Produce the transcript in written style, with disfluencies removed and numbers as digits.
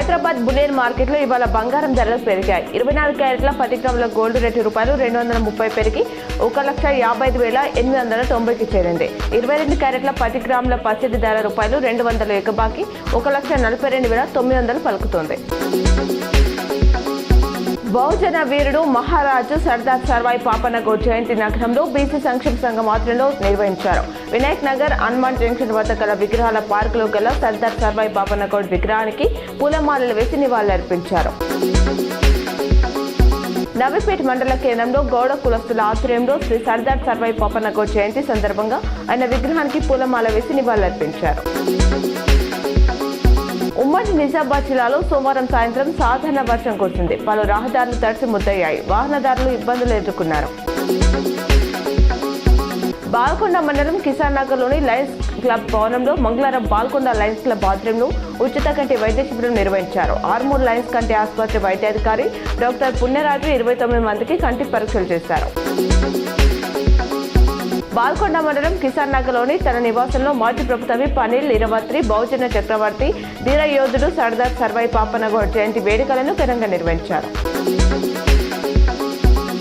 Hyderabad bullion మార్కెట్లో ఇవాళ బంగారం ధరలు పెరిగాయి. 24 క్యారెట్ల 10 గ్రాముల గోల్డ్ రేటు ₹230 పెరిగి 1,50,890కి చేరింది. 22 క్యారెట్ల 10 గ్రాముల పసిడి ధర ₹200 ఎగబాకి 1,42,900 పలుకుతోంది. బహుజన వీరుడు మహారాజు సర్దార్ సర్వాయి పాపన్న గౌడ్ జయంతి నగరంలో బీసీ సంక్షేమ సంఘం ఆధ్వర్యంలో నిర్వహించారు. వినాయక్ నగర్ హనుమాన్ జంక్షన్ వద్ద గల విగ్రహాల పార్కులో గల సర్దార్ సర్వాయి పాపన్న గౌడ్ విగ్రహానికి పూలమాలలు వేసి నివాళులర్పించారు. నవీపేట మండల కేంద్రంలో గౌడ కులస్తుల ఆధ్వర్యంలో శ్రీ సర్దార్ సర్వాయి పాపన్న గౌడ్ జయంతి సందర్భంగా ఆయన విగ్రహానికి పూలమాల వేసి నివాళులర్పించారు. ఉమ్మడి నిజామాబాద్ జిల్లాలో సోమవారం సాయంత్రం సాధారణ వర్షం కురిసింది. పలు రహదారులు తడిసి ముద్దయ్యాయి. వాహనదారులు ఇబ్బందులు ఎదుర్కొన్నారు. బాల్కొండ మండలం కిసాన్ నగర్లోని లయన్స్ క్లబ్ భవనంలో మంగళవారం బాల్కొండ లయన్స్ క్లబ్ ఆధ్వర్యంలో ఉచిత కంటి వైద్య శిబిరం నిర్వహించారు. ఆర్మూర్ లయన్స్ కంటి ఆసుపత్రి వైద్యాధికారి డాక్టర్ పుణ్యరాజు 29 మందికి కంటి పరీక్షలు చేశారు. బాల్కొండ మండలం కిసాన్ నగర్లోని తన నివాసంలో మాజీ ప్రభుత్వ విప్ అనిల్ ఇరవత్రి బహుజన చక్రవర్తి ధీర యోధుడు సర్దార్ సర్వాయి పాపన్న గౌడ్ జయంతి వేడుకలను ఘనంగా నిర్వహించారు.